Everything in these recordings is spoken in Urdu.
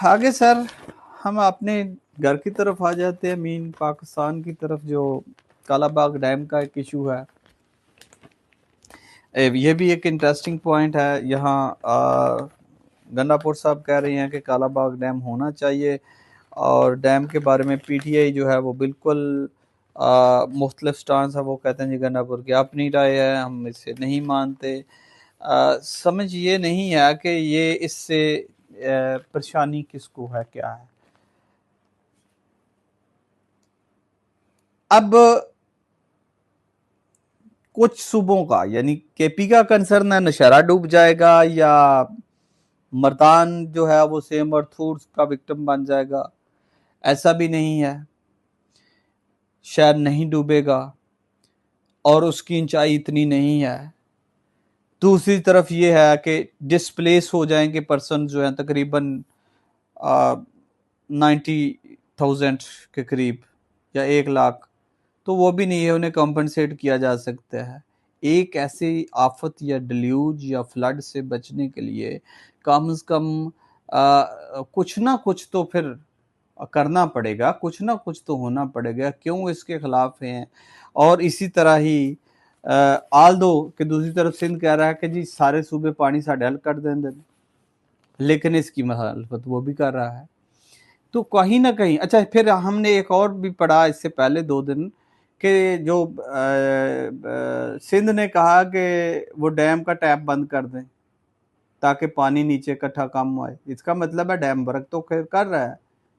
آگے سر ہم اپنے گھر کی طرف آ جاتے ہیں، مین پاکستان کی طرف. جو کالا باغ ڈیم کا ایک ایشو ہے، یہ بھی ایک انٹرسٹنگ پوائنٹ ہے. یہاں گنڈا پور صاحب کہہ رہے ہیں کہ کالا باغ ڈیم ہونا چاہیے، اور ڈیم کے بارے میں پی ٹی آئی جو ہے وہ بالکل مختلف سٹانس ہے. وہ کہتے ہیں جی گنڈا پور کی اپنی رائے ہے، ہم اسے نہیں مانتے. سمجھ یہ نہیں ہے کہ یہ اس سے پریشانی کس کو ہے، کیا ہے. اب کچھ صوبوں کا یعنی کے پی کا کنسرن ہے نشہرہ ڈوب جائے گا، یا مردان جو ہے وہ سیم ارتھورس کا وکٹم بن جائے گا. ایسا بھی نہیں ہے، شہر نہیں ڈوبے گا اور اس کی اونچائی اتنی نہیں ہے. دوسری طرف یہ ہے کہ ڈسپلیس ہو جائیں گے پرسن جو ہیں تقریباً 90,000 کے قریب یا 1,00,000، تو وہ بھی نہیں ہے، انہیں کمپنسیٹ کیا جا سکتا ہے. ایک ایسی آفت یا ڈیلیوج یا فلڈ سے بچنے کے لیے کم از کم کچھ نہ کچھ تو پھر کرنا پڑے گا، کچھ نہ کچھ تو ہونا پڑے گا. کیوں اس کے خلاف ہیں؟ اور اسی طرح ہی آل دو کہ دوسری طرف سندھ کہہ رہا ہے کہ جی سارے صوبے پانی ساڈے حل کر دیں دیں، لیکن اس کی مخالفت وہ بھی کر رہا ہے. تو کہیں نہ کہیں اچھا. پھر ہم نے ایک اور بھی پڑھا اس سے پہلے 2 دن کہ جو سندھ نے کہا کہ وہ ڈیم کا ٹیپ بند کر دیں تاکہ پانی نیچے اکٹھا کم آئے. اس کا مطلب ہے ڈیم ورک تو کر رہا ہے،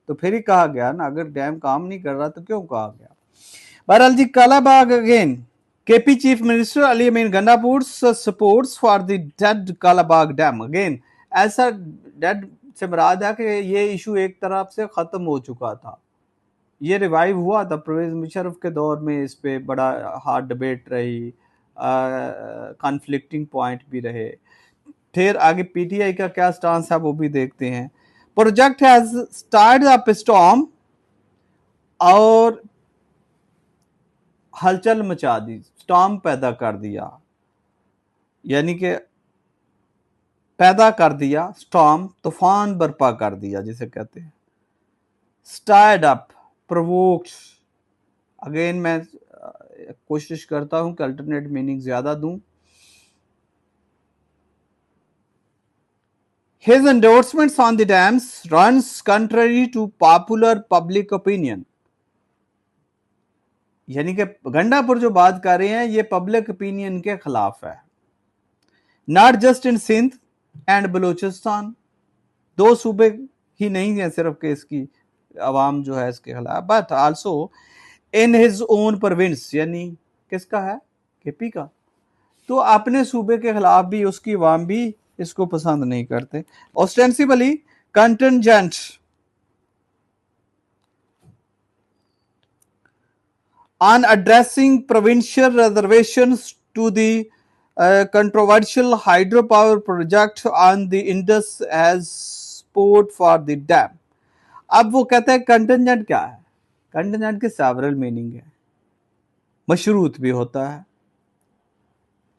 تو پھر ہی کہا گیا نا. اگر ڈیم کام نہیں کر رہا تو کیوں کہا گیا؟ بہرحال جی کالا Bagh again K P chief minister Ali Amin Gandapur supports for the dead Kala Bagh dam. Again ایسا ڈیڈ سے مراد ہے کہ یہ ایشو ایک طرف سے ختم ہو چکا تھا، یہ ریوائیو ہوا تھا پرویز مشرف کے دور میں. اس پہ بڑا ہارڈ ڈبیٹ رہی، کانفلکٹنگ پوائنٹ بھی رہے. پھر آگے پی ٹی آئی کا کیا سٹانس ہے وہ بھی دیکھتے ہیں. Project has start up storm, اور ہلچل مچا دی، سٹارم پیدا کر دیا، یعنی کہ پیدا کر دیا سٹارم، طوفان برپا کر دیا جسے کہتے ہیں. سٹارٹ اپ، پرووکڈ. اگین میں کوشش کرتا ہوں کہ الٹرنیٹ میننگ زیادہ دوں. His endorsements on the dams runs contrary to popular public opinion. یعنی کہ گنڈا پور جو بات کر رہے ہیں یہ پبلک اپینین کے خلاف ہے. Not just in Sindh and Balochistan, 2 صوبے ہی نہیں ہیں صرف کہ اس کی عوام جو ہے اس کے خلاف، but also in his own province. یعنی کس کا ہے؟ کے پی کا. تو اپنے صوبے کے خلاف بھی اس کی عوام بھی اس کو پسند نہیں کرتے. ostensibly contingent on addressing provincial reservations to the controversial hydropower project on the Indus as support for the dam. اب وہ کہتے ہیں کنٹنجنٹ کیا ہے؟ کنٹنجنٹ کے سیورل میننگ ہے. مشروط بھی ہوتا ہے،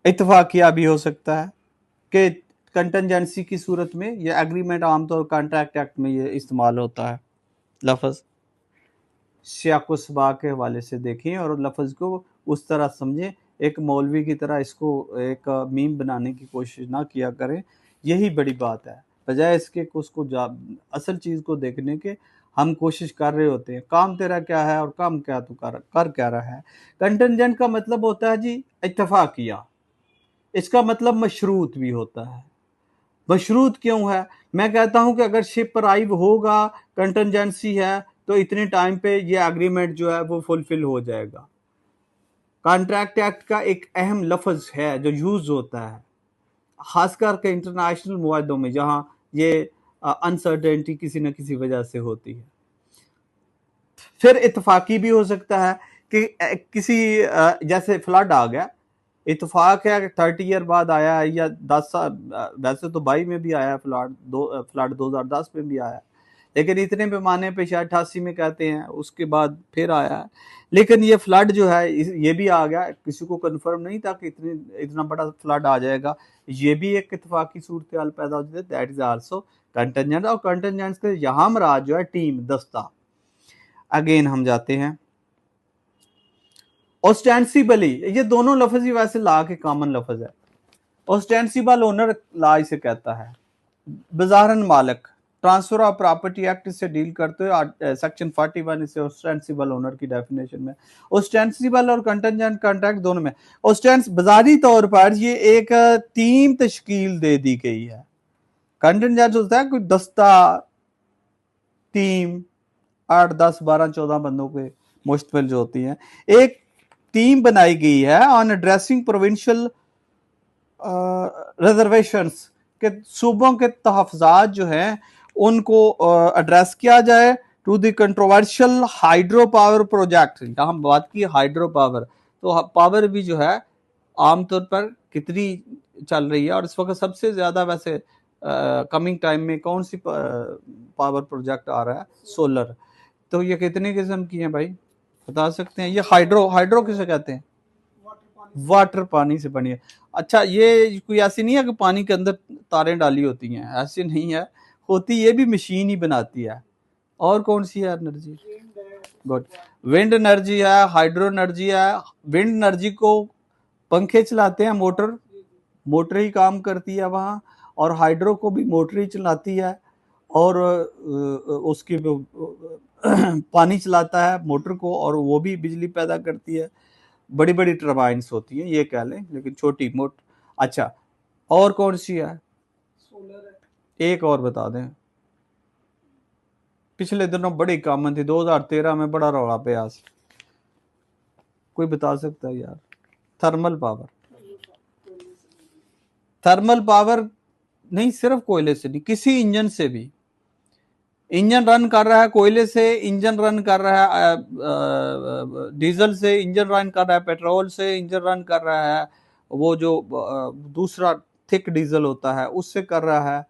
اتفاقیہ بھی ہو سکتا ہے. کہ کنٹنجنسی کی صورت میں یہ ایگریمنٹ عام طور کانٹریکٹ ایکٹ میں یہ استعمال ہوتا ہے لفظ. سیاق و سباق کے حوالے سے دیکھیں اور لفظ کو اس طرح سمجھیں. ایک مولوی کی طرح اس کو ایک میم بنانے کی کوشش نہ کیا کریں. یہی بڑی بات ہے، بجائے اس کے اس کو اصل چیز کو دیکھنے کے ہم کوشش کر رہے ہوتے ہیں کام تیرا کیا ہے اور کام کیا تو کر کیا رہا ہے. کنٹنجنٹ کا مطلب ہوتا ہے جی اتفاقیہ. اس کا مطلب مشروط بھی ہوتا ہے. مشروط کیوں ہے؟ میں کہتا ہوں کہ اگر شپ ارائیو ہوگا، کنٹنجنسی ہے، تو اتنے ٹائم پہ یہ اگریمنٹ جو ہے وہ فلفل ہو جائے گا. کانٹریکٹ ایکٹ کا ایک اہم لفظ ہے جو یوز ہوتا ہے خاص کر کے انٹرنیشنل معاہدوں میں جہاں یہ انسرٹینٹی کسی نہ کسی وجہ سے ہوتی ہے. پھر اتفاقی بھی ہو سکتا ہے کہ کسی جیسے فلڈ آ گیا، اتفاق ہے کہ 30 ایئر بعد آیا ہے یا 10 سال، ویسے تو 22 میں بھی آیا فلڈ 2010 میں بھی آیا، لیکن اتنے پیمانے پہ شاید 88 میں کہتے ہیں، اس کے بعد پھر آیا ہے. لیکن یہ فلڈ جو ہے یہ بھی آ گیا، کسی کو کنفرم نہیں تھا کہ اتنا بڑا فلڈ آ جائے گا. یہ بھی ایک اتفاقی صورتحال پیدا ہوتی ہے. That is also contingent. اور کنٹنجنٹ کے یہاں مراد جو ہے ٹیم، دستہ. اگین ہم جاتے ہیں اوسٹینسیبلی. یہ دونوں لفظ ہی ویسے لا کے کامن لفظ ہے. اوسٹینسیبل اونر لا اسے کہتا ہے، بظاہراً مالک. ٹرانسفر آف پراپرٹی ایکٹ اس سے ڈیل کرتے ہوئے سیکشن 41 اسے اوسٹینسیبل اونر کی ڈیفینیشن میں. اوسٹینسیبل اور کنٹنجنٹ کانٹریکٹ دونوں میں بظاہری طور پر یہ ایک ٹیم تشکیل دے دی گئی ہے. کنٹنجنٹ ہوتا ہے کوئی دستہ، ٹیم 8 10 12 14 بندوں کے مشتمل جو ہوتی ہیں. ایک ٹیم بنائی گئی ہے آن ایڈریسنگ پروونشل ریزرویشنز، کہ صوبوں کے تحفظات جو ہیں ان کو ایڈریس کیا جائے. To the controversial hydro power project. یہاں بات کی ہائیڈرو پاور، تو پاور بھی جو ہے عام طور پر کتنی چل رہی ہے، اور اس وقت سب سے زیادہ ویسے کمنگ ٹائم میں کون سی پاور پروجیکٹ آ رہا ہے؟ سولر. تو یہ کتنے قسم کی ہیں بھائی بتا سکتے ہیں؟ یہ ہائیڈرو کسے کہتے ہیں؟ واٹر، پانی سے بنی ہے. اچھا، یہ کوئی ایسی نہیں ہے کہ پانی کے اندر تاریں ڈالی ہوتی ہیں، ایسی نہیں ہے، ہوتی یہ بھی مشین ہی بناتی ہے. اور کون سی ہے انرجی؟ گڈ. ونڈ انرجی ہے، ہائیڈرو انرجی ہے. ونڈ انرجی کو پنکھے چلاتے ہیں، موٹر ہی کام کرتی ہے وہاں. اور ہائیڈرو کو بھی موٹر ہی چلاتی ہے، اور اس کی پانی چلاتا ہے موٹر کو، اور وہ بھی بجلی پیدا کرتی ہے. بڑی بڑی ٹربائنس ہوتی ہیں یہ کہہ لیں، لیکن چھوٹی موٹ. اچھا، اور کون سی ہے؟ ایک اور بتا دیں. پچھلے دنوں بڑی کامن تھی، 2013 میں بڑا رولا پیا. کوئی بتا سکتا ہے یار؟ Thermal power. تھرمل پاور نہیں، صرف کوئلے سے نہیں، کسی انجن سے بھی. انجن رن کر رہا ہے کوئلے سے، انجن رن کر رہا ہے ڈیزل سے، انجن رن کر رہا ہے پیٹرول سے، انجن رن کر رہا ہے وہ جو دوسرا تھک ڈیزل ہوتا ہے اس سے کر رہا ہے،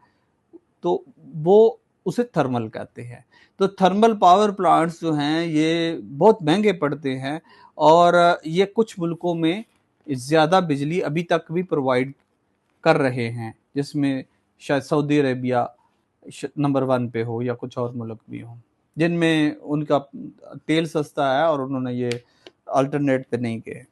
تو وہ اسے تھرمل کہتے ہیں. تو تھرمل پاور پلانٹس جو ہیں یہ بہت مہنگے پڑتے ہیں، اور یہ کچھ ملکوں میں زیادہ بجلی ابھی تک بھی پرووائڈ کر رہے ہیں، جس میں شاید سعودی عربیہ نمبر 1 پہ ہو، یا کچھ اور ملک بھی ہوں جن میں ان کا تیل سستا ہے اور انہوں نے یہ الٹرنیٹ پہ نہیں گئے.